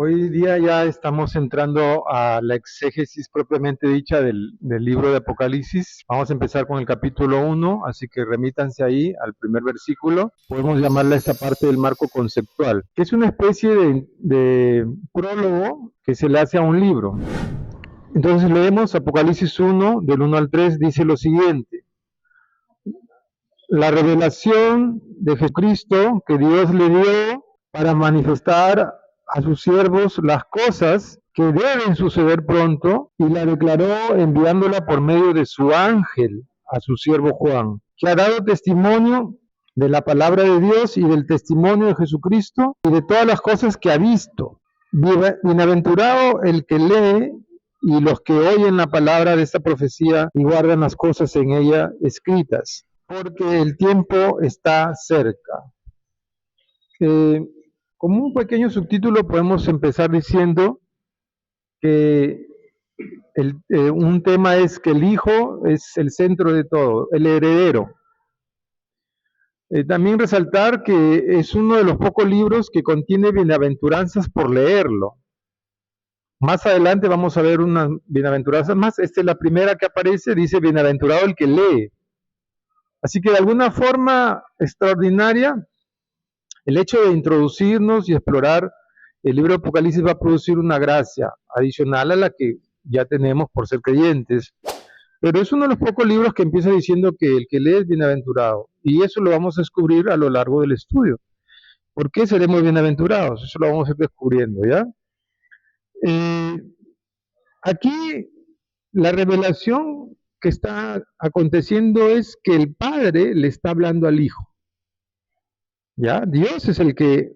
Hoy día ya estamos entrando a la exégesis propiamente dicha del libro de Apocalipsis. Vamos a empezar con el capítulo 1, así que remítanse ahí al primer versículo. Podemos llamarla esta parte del marco conceptual, que es una especie de prólogo que se le hace a un libro. Entonces leemos Apocalipsis 1, del 1 al 3, dice lo siguiente. La revelación de Jesucristo que Dios le dio para manifestar a sus siervos las cosas que deben suceder pronto, y la declaró enviándola por medio de su ángel a su siervo Juan, que ha dado testimonio de la palabra de Dios y del testimonio de Jesucristo y de todas las cosas que ha visto. Bienaventurado el que lee y los que oyen la palabra de esta profecía y guardan las cosas en ella escritas, porque el tiempo está cerca. Como un pequeño subtítulo podemos empezar diciendo que un tema es que el Hijo es el centro de todo, el heredero. También resaltar que es uno de los pocos libros que contiene bienaventuranzas por leerlo. Más adelante vamos a ver unas bienaventuranzas más. Esta es la primera que aparece, dice bienaventurado el que lee. Así que de alguna forma extraordinaria, el hecho de introducirnos y explorar el libro de Apocalipsis va a producir una gracia adicional a la que ya tenemos por ser creyentes. Pero es uno de los pocos libros que empieza diciendo que el que lee es bienaventurado. Y eso lo vamos a descubrir a lo largo del estudio. ¿Por qué seremos bienaventurados? Eso lo vamos a ir descubriendo, ¿ya? Aquí la revelación que está aconteciendo es que el Padre le está hablando al Hijo. ¿Ya? Dios es el que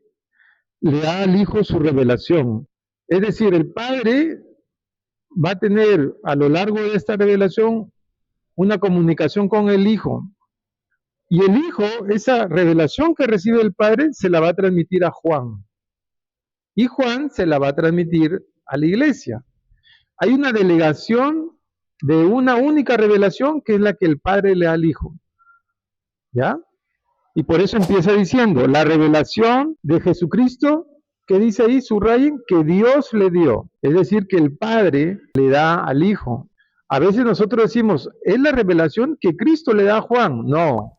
le da al Hijo su revelación. Es decir, el Padre va a tener a lo largo de esta revelación una comunicación con el Hijo. Y el Hijo, esa revelación que recibe el Padre, se la va a transmitir a Juan. Y Juan se la va a transmitir a la iglesia. Hay una delegación de una única revelación que es la que el Padre le da al Hijo. ¿Ya? Y por eso empieza diciendo, la revelación de Jesucristo, que dice ahí, subrayen, que Dios le dio. Es decir, que el Padre le da al Hijo. A veces nosotros decimos, es la revelación que Cristo le da a Juan. No.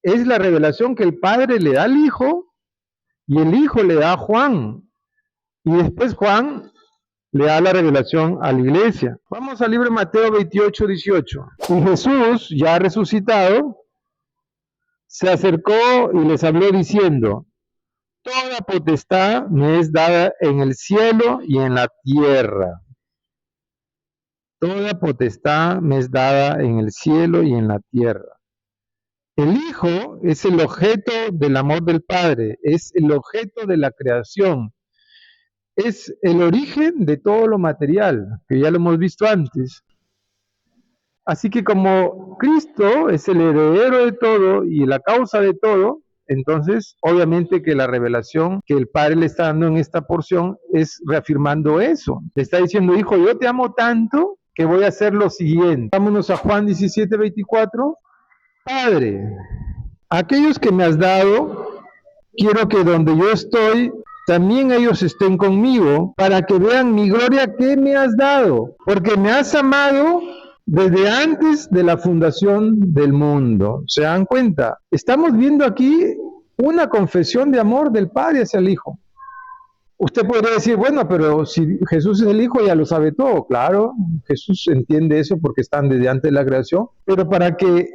Es la revelación que el Padre le da al Hijo y el Hijo le da a Juan. Y después Juan le da la revelación a la iglesia. Vamos al libro de Mateo 28, 18. Y Jesús, ya resucitado, se acercó y les habló diciendo, toda potestad me es dada en el cielo y en la tierra. Toda potestad me es dada en el cielo y en la tierra. El Hijo es el objeto del amor del Padre, es el objeto de la creación, es el origen de todo lo material, que ya lo hemos visto antes. Así que como Cristo es el heredero de todo y la causa de todo, entonces obviamente que la revelación que el Padre le está dando en esta porción es reafirmando eso. Le está diciendo, hijo, yo te amo tanto que voy a hacer lo siguiente. Vámonos a Juan 17, 24. Padre, aquellos que me has dado, quiero que donde yo estoy, también ellos estén conmigo, para que vean mi gloria que me has dado, porque me has amado desde antes de la fundación del mundo. ¿Se dan cuenta? Estamos viendo aquí una confesión de amor del Padre hacia el Hijo. Usted podría decir, bueno, pero si Jesús es el Hijo ya lo sabe todo. Claro, Jesús entiende eso porque están desde antes de la creación, pero para que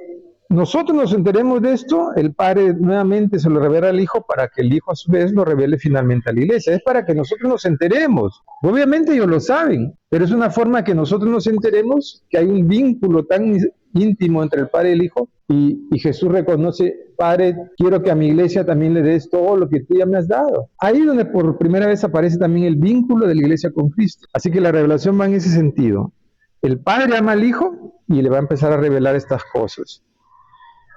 nosotros nos enteremos de esto, el Padre nuevamente se lo revela al Hijo para que el Hijo a su vez lo revele finalmente a la iglesia. Es para que nosotros nos enteremos. Obviamente ellos lo saben, pero es una forma que nosotros nos enteremos que hay un vínculo tan íntimo entre el Padre y el Hijo, y Jesús reconoce, Padre, quiero que a mi iglesia también le des todo lo que tú ya me has dado. Ahí es donde por primera vez aparece también el vínculo de la iglesia con Cristo. Así que la revelación va en ese sentido. El Padre ama al Hijo y le va a empezar a revelar estas cosas.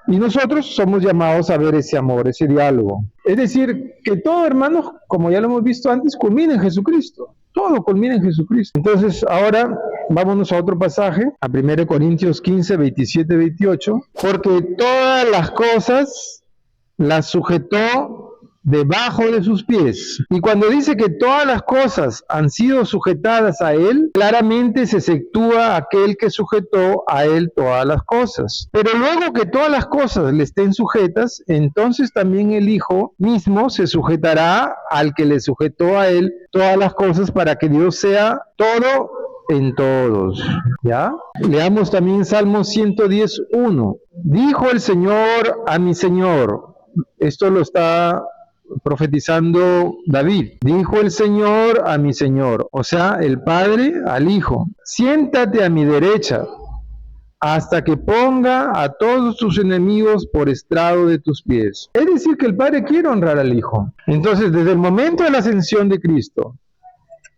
Y nosotros somos llamados a ver ese amor, ese diálogo. Es decir, que todo, hermanos, como ya lo hemos visto antes, culmina en Jesucristo. Todo culmina en Jesucristo. Entonces, ahora vámonos a otro pasaje, a 1 Corintios 15, 27, 28. Porque todas las cosas las sujetó debajo de sus pies. Y cuando dice que todas las cosas han sido sujetadas a él, claramente se exceptúa aquel que sujetó a él todas las cosas. Pero luego que todas las cosas le estén sujetas, entonces también el Hijo mismo se sujetará al que le sujetó a él todas las cosas, para que Dios sea todo en todos. ¿Ya? Leamos también Salmo 110:1. Dijo el Señor a mi Señor. Esto lo está profetizando David. Dijo el Señor a mi Señor, o sea, el Padre al Hijo: siéntate a mi derecha hasta que ponga a todos tus enemigos por estrado de tus pies. Es decir, que el Padre quiere honrar al Hijo. Entonces, desde el momento de la ascensión de Cristo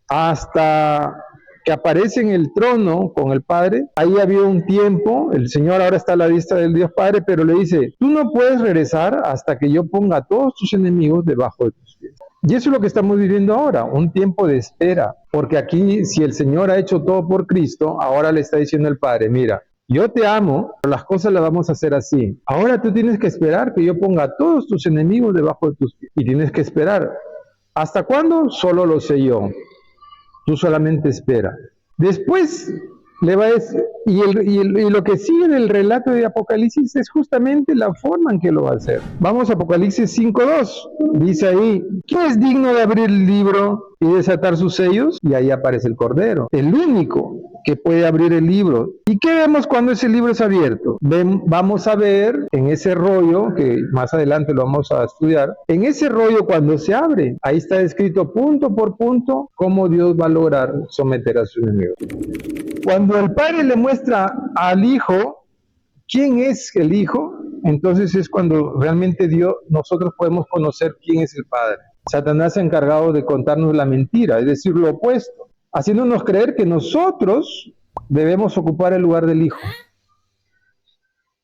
hasta que aparece en el trono con el Padre, ahí había un tiempo, el Señor ahora está a la diestra del Dios Padre, pero le dice: tú no puedes regresar hasta que yo ponga a todos tus enemigos debajo de tus pies. Y eso es lo que estamos viviendo ahora, un tiempo de espera, porque aquí, si el Señor ha hecho todo por Cristo, ahora le está diciendo el Padre: mira, yo te amo, pero las cosas las vamos a hacer así. Ahora tú tienes que esperar que yo ponga a todos tus enemigos debajo de tus pies. Y tienes que esperar. ¿Hasta cuándo? Solo lo sé yo. Tú solamente espera. Después le va a decir, y lo que sigue en el relato de Apocalipsis es justamente la forma en que lo va a hacer. Vamos a Apocalipsis 5:2. Dice ahí: ¿quién es digno de abrir el libro y desatar sus sellos? Y ahí aparece el Cordero, el único que puede abrir el libro. ¿Y qué vemos cuando ese libro es abierto? Vamos a ver en ese rollo, que más adelante lo vamos a estudiar, en ese rollo cuando se abre, ahí está escrito punto por punto cómo Dios va a lograr someter a su enemigo. Cuando el Padre le muestra al Hijo quién es el Hijo, entonces es cuando realmente nosotros podemos conocer quién es el Padre. Satanás se ha encargado de contarnos la mentira, es decir, lo opuesto, haciéndonos creer que nosotros debemos ocupar el lugar del Hijo,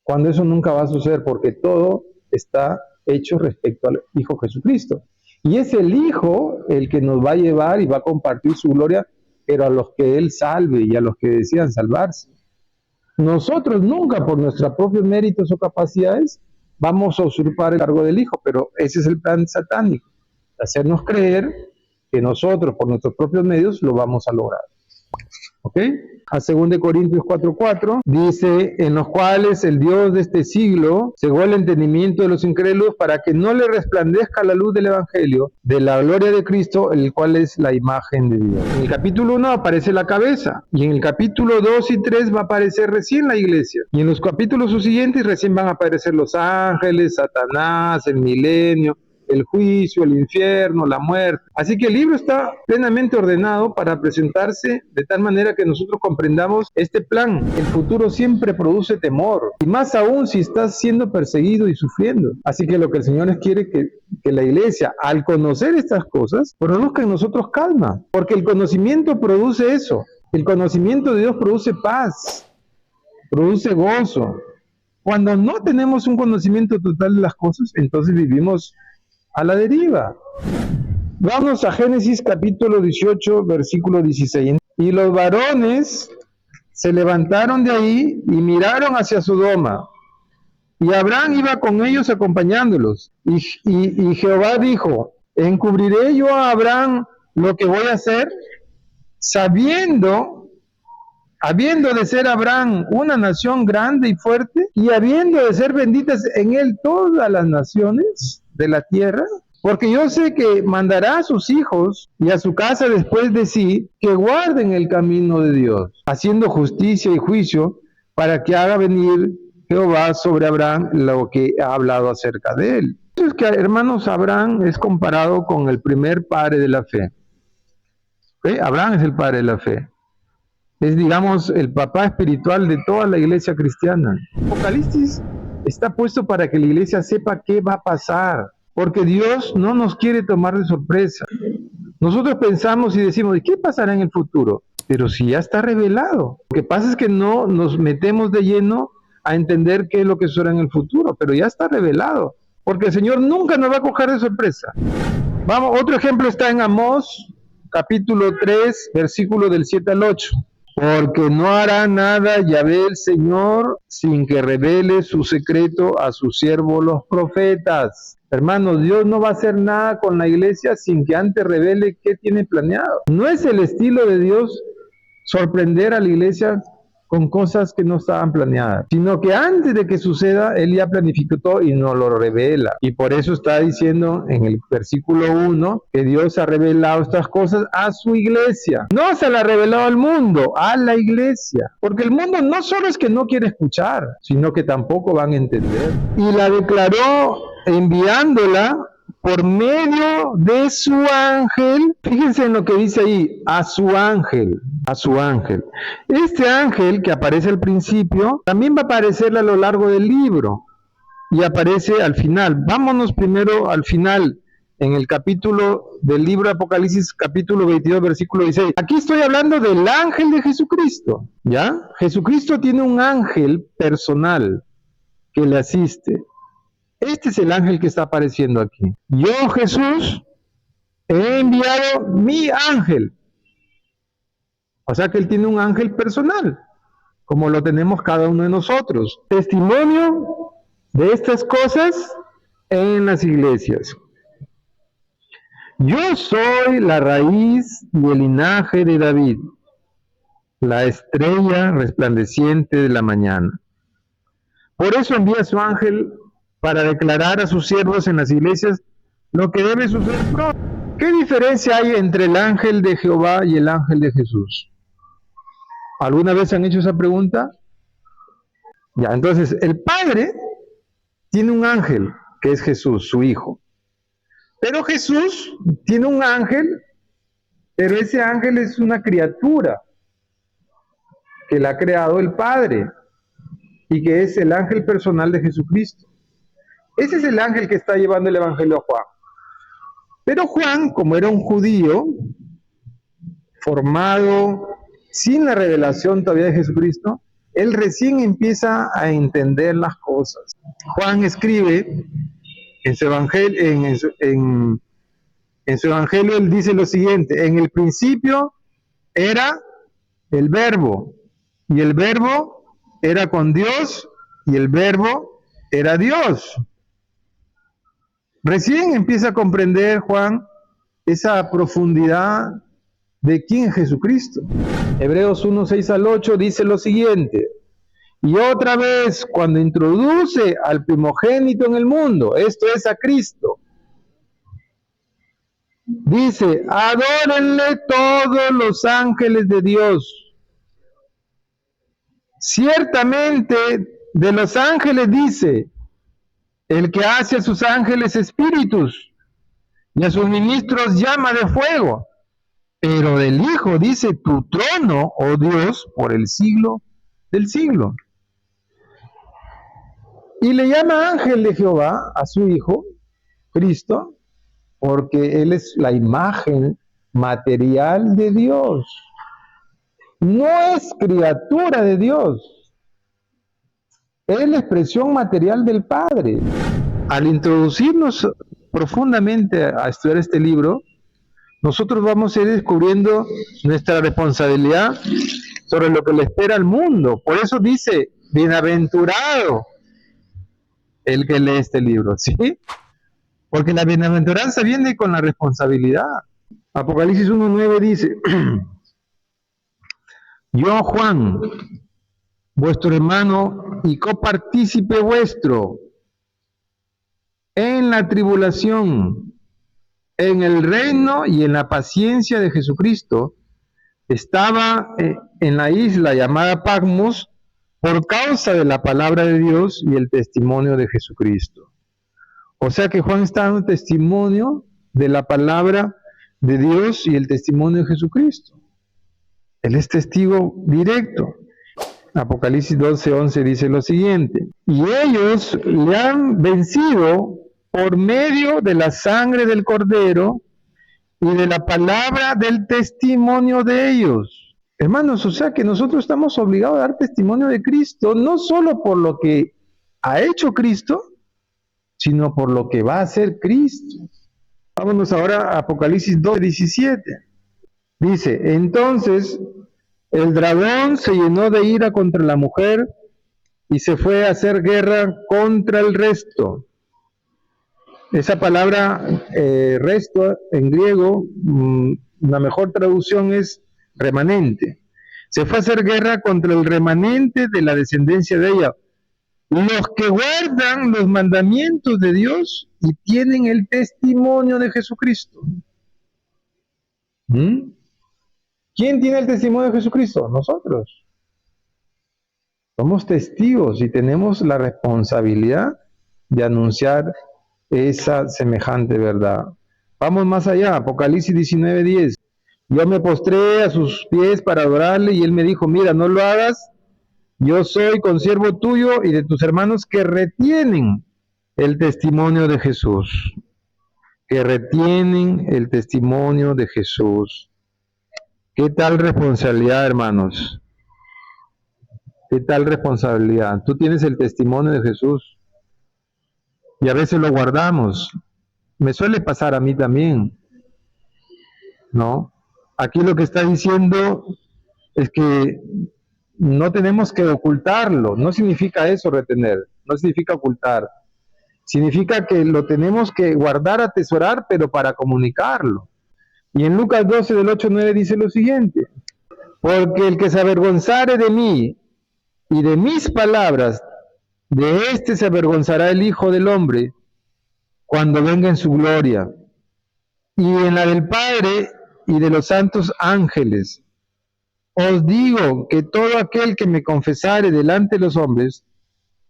cuando eso nunca va a suceder, porque todo está hecho respecto al Hijo Jesucristo. Y es el Hijo el que nos va a llevar y va a compartir su gloria, pero a los que Él salve y a los que decidan salvarse. Nosotros nunca, por nuestros propios méritos o capacidades, vamos a usurpar el cargo del Hijo, pero ese es el plan satánico, hacernos creer que nosotros, por nuestros propios medios, lo vamos a lograr. ¿Ok? A 2 Corintios 4:4 dice: en los cuales el Dios de este siglo cegó el entendimiento de los incrédulos, para que no le resplandezca la luz del Evangelio de la gloria de Cristo, el cual es la imagen de Dios. En el capítulo 1 aparece la cabeza, y en el capítulo 2 y 3 va a aparecer recién la iglesia, y en los capítulos subsiguientes recién van a aparecer los ángeles, Satanás, el milenio, el juicio, el infierno, la muerte. Así que el libro está plenamente ordenado para presentarse de tal manera que nosotros comprendamos este plan. El futuro siempre produce temor, y más aún si estás siendo perseguido y sufriendo. Así que lo que el Señor quiere que la iglesia, al conocer estas cosas, produzca en nosotros calma, porque el conocimiento produce eso. El conocimiento de Dios produce paz, produce gozo. Cuando no tenemos un conocimiento total de las cosas, entonces vivimos a la deriva. Vamos a Génesis capítulo 18, versículo 16. Y los varones se levantaron de ahí y miraron hacia Sodoma. Y Abraham iba con ellos acompañándolos. Y Jehová dijo: ¿encubriré yo a Abraham lo que voy a hacer? Habiendo de ser Abraham una nación grande y fuerte, y habiendo de ser benditas en él todas las naciones de la tierra, porque yo sé que mandará a sus hijos y a su casa después de sí, que guarden el camino de Dios, haciendo justicia y juicio, para que haga venir Jehová sobre Abraham lo que ha hablado acerca de él. Entonces, que, hermanos, Abraham es comparado con el primer padre de la fe. ¿Okay? Abraham es el padre de la fe. Es, digamos, el papá espiritual de toda la iglesia cristiana. Apocalipsis está puesto para que la iglesia sepa qué va a pasar, porque Dios no nos quiere tomar de sorpresa. Nosotros pensamos y decimos: ¿qué pasará en el futuro? Pero si ya está revelado. Lo que pasa es que no nos metemos de lleno a entender qué es lo que sucederá en el futuro, pero ya está revelado, porque el Señor nunca nos va a coger de sorpresa. Vamos, otro ejemplo está en Amós, capítulo 3, versículo del 7 al 8. porque no hará nada Yahvé el Señor sin que revele su secreto a sus siervos los profetas. Hermanos, Dios no va a hacer nada con la iglesia sin que antes revele qué tiene planeado. No es el estilo de Dios sorprender a la iglesia con cosas que no estaban planeadas, sino que antes de que suceda, Él ya planificó todo y nos lo revela. Y por eso está diciendo en el versículo 1 que Dios ha revelado estas cosas a su iglesia. No se la ha revelado al mundo, a la iglesia. Porque el mundo no solo es que no quiere escuchar, sino que tampoco van a entender. Y la declaró enviándola por medio de su ángel. Fíjense en lo que dice ahí, a su ángel, a su ángel. Este ángel que aparece al principio, también va a aparecer a lo largo del libro y aparece al final. Vámonos primero al final, en el capítulo del libro de Apocalipsis, capítulo 22, versículo 16. Aquí estoy hablando del ángel de Jesucristo, ¿ya? Jesucristo tiene un ángel personal que le asiste. Este es el ángel que está apareciendo aquí. Yo, Jesús, he enviado mi ángel. O sea que Él tiene un ángel personal, como lo tenemos cada uno de nosotros. Testimonio de estas cosas en las iglesias. Yo soy la raíz y el linaje de David, la estrella resplandeciente de la mañana. Por eso envía a su ángel para declarar a sus siervos en las iglesias lo que debe suceder pronto. ¿Qué diferencia hay entre el ángel de Jehová y el ángel de Jesús? ¿Alguna vez han hecho esa pregunta? Ya, entonces, el Padre tiene un ángel, que es Jesús, su Hijo. Pero Jesús tiene un ángel, pero ese ángel es una criatura que la ha creado el Padre y que es el ángel personal de Jesucristo. Ese es el ángel que está llevando el Evangelio a Juan. Pero Juan, como era un judío, formado sin la revelación todavía de Jesucristo, él recién empieza a entender las cosas. Juan escribe en su evangelio, en su evangelio él dice lo siguiente: en el principio era el verbo, y el verbo era con Dios, y el verbo era Dios. Recién empieza a comprender Juan esa profundidad de quién es Jesucristo. Hebreos 1, 6 al 8 dice lo siguiente: y otra vez, cuando introduce al primogénito en el mundo, esto es a Cristo, dice: adórenle todos los ángeles de Dios. Ciertamente, de los ángeles dice: el que hace a sus ángeles espíritus y a sus ministros llama de fuego. Pero del Hijo dice: tu trono, oh Dios, por el siglo del siglo. Y le llama ángel de Jehová a su Hijo, Cristo, porque Él es la imagen material de Dios. No es criatura de Dios. Es la expresión material del Padre. Al introducirnos profundamente a estudiar este libro, nosotros vamos a ir descubriendo nuestra responsabilidad sobre lo que le espera al mundo. Por eso dice: bienaventurado el que lee este libro, ¿sí? Porque la bienaventuranza viene con la responsabilidad. Apocalipsis 1:9 dice: yo, Juan, vuestro hermano y copartícipe vuestro en la tribulación, en el reino y en la paciencia de Jesucristo, estaba en la isla llamada Patmos por causa de la palabra de Dios y el testimonio de Jesucristo. O sea que Juan está dando testimonio de la palabra de Dios y el testimonio de Jesucristo. Él es testigo directo. Apocalipsis 12:11 dice lo siguiente: y ellos le han vencido por medio de la sangre del Cordero y de la palabra del testimonio de ellos. Hermanos, o sea que nosotros estamos obligados a dar testimonio de Cristo, no solo por lo que ha hecho Cristo, sino por lo que va a hacer Cristo. Vámonos ahora a Apocalipsis 2:17. Dice: entonces El dragón se llenó de ira contra la mujer y se fue a hacer guerra contra el resto. Esa palabra resto en griego, la mejor traducción es remanente. Se fue a hacer guerra contra el remanente de la descendencia de ella, los que guardan los mandamientos de Dios y tienen el testimonio de Jesucristo. ¿Quién tiene el testimonio de Jesucristo? Nosotros. Somos testigos y tenemos la responsabilidad de anunciar esa semejante verdad. Vamos más allá, Apocalipsis 19:10. Yo me postré a sus pies para adorarle y él me dijo, mira, no lo hagas, yo soy consiervo tuyo y de tus hermanos que retienen el testimonio de Jesús. Que retienen el testimonio de Jesús. ¿Qué tal responsabilidad, hermanos? ¿Qué tal responsabilidad? Tú tienes el testimonio de Jesús y a veces lo guardamos. Me suele pasar a mí también, ¿no? Aquí lo que está diciendo es que no tenemos que ocultarlo. No significa eso retener, no significa ocultar. Significa que lo tenemos que guardar, atesorar, pero para comunicarlo. Y en Lucas 12, del 8 al 9 dice lo siguiente: porque el que se avergonzare de mí y de mis palabras, de éste se avergonzará el Hijo del Hombre cuando venga en su gloria, y en la del Padre y de los santos ángeles. Os digo que todo aquel que me confesare delante de los hombres,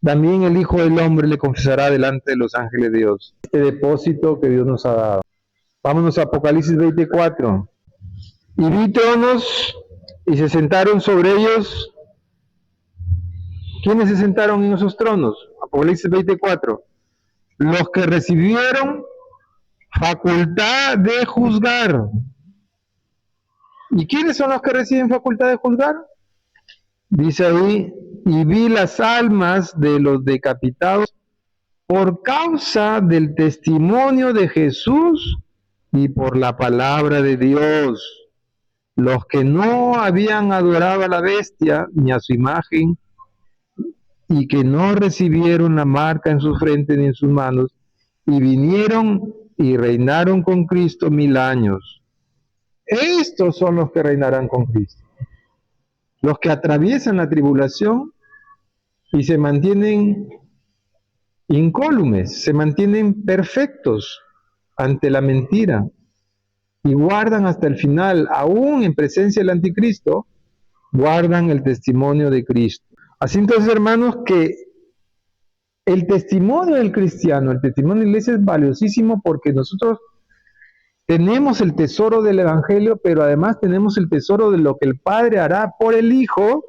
también el Hijo del Hombre le confesará delante de los ángeles de Dios. Este depósito que Dios nos ha dado. Vámonos a Apocalipsis 24. Y vi tronos y se sentaron sobre ellos. ¿Quiénes se sentaron en esos tronos? Apocalipsis 24. Los que recibieron facultad de juzgar. ¿Y quiénes son los que reciben facultad de juzgar? Dice ahí, y vi las almas de los decapitados por causa del testimonio de Jesús y por la palabra de Dios. Los que no habían adorado a la bestia ni a su imagen y que no recibieron la marca en su frente ni en sus manos, y vinieron y reinaron con Cristo 1000 años. Estos son los que reinarán con Cristo. Los que atraviesan la tribulación y se mantienen incólumes, se mantienen perfectos ante la mentira y guardan hasta el final, aún en presencia del anticristo, guardan el testimonio de Cristo. Así entonces, hermanos, que el testimonio del cristiano, el testimonio de la iglesia es valiosísimo porque nosotros tenemos el tesoro del evangelio, pero además tenemos el tesoro de lo que el Padre hará por el Hijo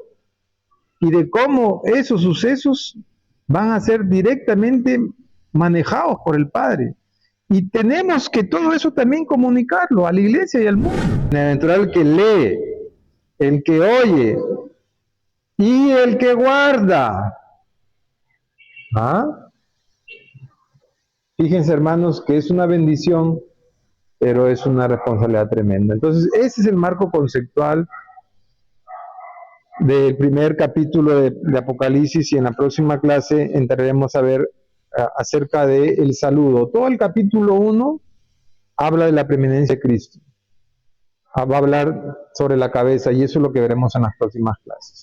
y de cómo esos sucesos van a ser directamente manejados por el Padre. Y tenemos que todo eso también comunicarlo a la iglesia y al mundo. Bienaventurado el que lee, el que oye y el que guarda. Fíjense, hermanos, que es una bendición, pero es una responsabilidad tremenda. Entonces, ese es el marco conceptual del primer capítulo de Apocalipsis, y en la próxima clase entraremos a ver acerca del saludo. Todo el capítulo 1 habla de la preeminencia de Cristo. Va a hablar sobre la cabeza, y eso es lo que veremos en las próximas clases.